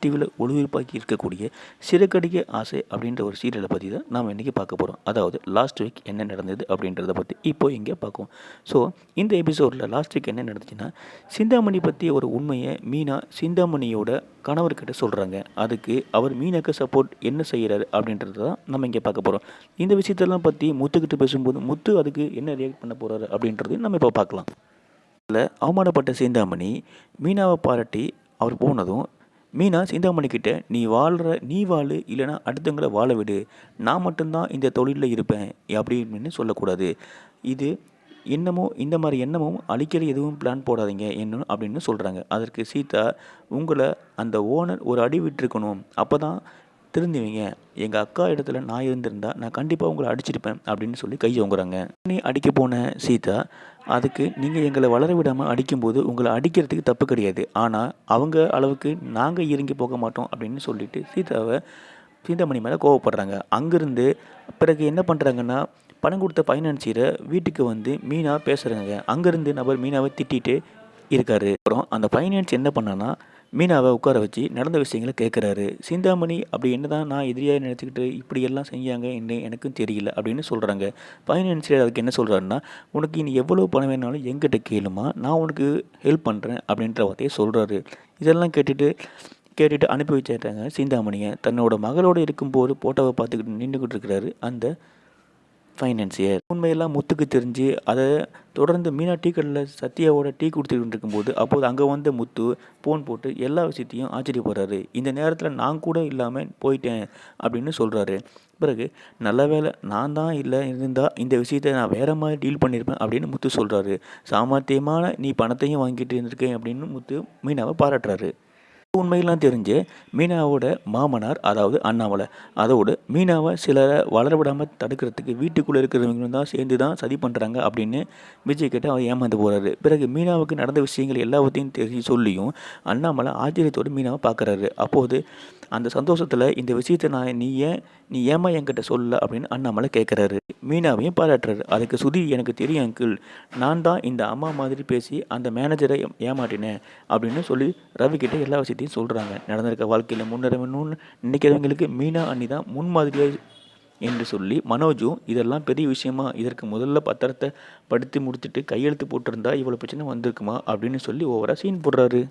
டிவியில் ஒளிபரப்பாக்கி இருக்கக்கூடிய சிறகடிக்க ஆசை அப்படின்ற ஒரு சீரியலை பற்றி தான் நாம் இன்றைக்கி பார்க்க போகிறோம். அதாவது லாஸ்ட் வீக் என்ன நடந்தது அப்படின்றத பற்றி இப்போ இங்கே பார்க்கும். ஸோ இந்த எபிசோடில் லாஸ்ட் வீக் என்ன நடந்துச்சுன்னா, சிந்தாமணி பற்றி ஒரு உண்மையை மீனா சிந்தாமணியோட கணவர்கிட்ட சொல்கிறாங்க. அதுக்கு அவர் மீனாக்கு சப்போர்ட் என்ன செய்கிறாரு அப்படின்றது தான் நம்ம இங்கே பார்க்க போகிறோம். இந்த விஷயத்தெல்லாம் பற்றி முத்துக்கிட்ட பேசும்போது முத்து அதுக்கு என்ன ரியாக்ட் பண்ண போகிறாரு அப்படின்றதையும் நம்ம இப்போ பார்க்கலாம். இதில் அவமானப்பட்ட சிந்தாமணி மீனாவை பாராட்டி அவர் போனதும், மீனா சிந்தாமணிக்கிட்ட நீ வாழு, இல்லைனா அடுத்தவங்களை வாழ விடு, நான் மட்டும்தான் இந்த தொழிலில் இருப்பேன் அப்படின்னு சொல்லக்கூடாது. இது இன்னமும் இந்த மாதிரி எண்ணமும் அடிக்கடி எதுவும் பிளான் போடாதீங்க என்ன அப்படின்னு சொல்கிறாங்க. அதற்கு சீதா, உங்களை அந்த ஓனர் ஒரு அடி விட்டுருக்கணும், அப்போ தான் திருந்துவீங்க. எங்கள் அக்கா இடத்துல நான் இருந்திருந்தா நான் கண்டிப்பாக உங்களை அடிச்சிருப்பேன் அப்படின்னு சொல்லி கை ஓங்குறாங்க. நீ அடிக்க போன சீதா, அதுக்கு நீங்கள் எங்களை வளர விடாமல் அடிக்கும்போது உங்களை அடிக்கிறதுக்கு தப்பு கிடையாது, ஆனால் அவங்க அளவுக்கு நாங்கள் இறங்கி போக மாட்டோம் அப்படின்னு சொல்லிட்டு சிந்தாமணி மேலே கோவப்படுறாங்க. அங்கேருந்து பிறகு என்ன பண்ணுறாங்கன்னா, பணம் கொடுத்த ஃபைனான்சியரை வீட்டுக்கு வந்து மீனா பேசுகிறாங்க. அங்கேருந்து நபர் மீனாவை திட்டிகிட்டு இருக்காரு. அப்புறம் அந்த ஃபைனான்ஸ் என்ன பண்ணான்னா, மீனாவை உட்கார வச்சு நடந்த விஷயங்களை கேட்குறாரு. சிந்தாமணி அப்படி என்ன தான் நான் எதிரியாக நினச்சிக்கிட்டு இப்படியெல்லாம் செஞ்சாங்க என்ன எனக்கும் தெரியல அப்படின்னு சொல்கிறாங்க. ஃபைனான்சியர் அதுக்கு என்ன சொல்கிறாருன்னா, உனக்கு இனி எவ்வளோ பணம் வேணாலும் எங்கிட்ட கேளுமா, நான் உனக்கு ஹெல்ப் பண்ணுறேன் அப்படின்ற வார்த்தையை சொல்கிறாரு. இதெல்லாம் கேட்டுட்டு அனுப்பி வச்சிட்டாங்க சிந்தாமணியை. தன்னோட மகளோடு இருக்கும்போது போட்டோவை பார்த்துக்கிட்டு நின்றுக்கிட்டு இருக்கிறாரு அந்த ஃபைனான்சியர். உண்மையெல்லாம் முத்துக்கு தெரிஞ்சு அதை தொடர்ந்து மீனா டீ கடையில் சத்யாவோட டீ கொடுத்துக்கிட்டு இருக்கும்போது அப்போது அங்கே வந்த முத்து ஃபோன் போட்டு எல்லா விஷயத்தையும் ஆச்சரியப்படுறாரு. இந்த நேரத்தில் நான் கூட இல்லாமல் போயிட்டேன் அப்படின்னு சொல்கிறாரு. பிறகு நல்ல வேலை நான் தான் இல்லை இருந்தால் இந்த விஷயத்தை நான் வேறு மாதிரி டீல் பண்ணியிருப்பேன் அப்படின்னு முத்து சொல்கிறாரு. சாமர்த்தியமான நீ பணத்தையும் வாங்கிட்டு இருந்திருக்கேன் அப்படின்னு முத்து மீனாவை பாராட்டுறாரு. உண்மையெல்லாம் தெரிஞ்சு மீனாவோட மாமனார், அதாவது அண்ணாமலை, அதோடு மீனாவை சிலரை வளர விடாமல் தடுக்கிறதுக்கு வீட்டுக்குள்ளே இருக்கிறவங்களும் தான் சேர்ந்து தான் சதி பண்ணுறாங்க அப்படின்னு விஜய் கிட்ட அவர் ஏமாந்து போகிறாரு. பிறகு மீனாவுக்கு நடந்த விஷயங்கள் எல்லாத்தையும் தெரிஞ்சு சொல்லியும் அண்ணாமலை ஆச்சரியத்தோடு மீனாவை பார்க்குறாரு. அப்போது அந்த சந்தோஷத்தில் இந்த விஷயத்தை நீ ஏமா என்கிட்ட சொல்ல அப்படின்னு அண்ணாமலை கேட்குறாரு. மீனாவையும் பாராட்டுறாரு. அதுக்கு சுதி, எனக்கு தெரியும் அங்கிள், நான் தான் இந்த அம்மா மாதிரி பேசி அந்த மேனேஜரை ஏமாட்டினேன் அப்படின்னு சொல்லி ரவிக்கிட்ட எல்லா விஷயத்தையும் சொல்கிறாங்க. நடந்திருக்க வாழ்க்கையில் முன்னேறணும்னு நினைக்கிறவங்களுக்கு மீனா அண்ணி தான் முன்மாதிரியாக என்று சொல்லி மனோஜும் இதெல்லாம் பெரிய விஷயமா, இதற்கு முதல்ல பத்திரத்தை படித்து முடிச்சுட்டு கையெழுத்து போட்டிருந்தா இவ்வளோ பிரச்சனை வந்திருக்குமா அப்படின்னு சொல்லி ஓவராக சீன் போடுறாரு.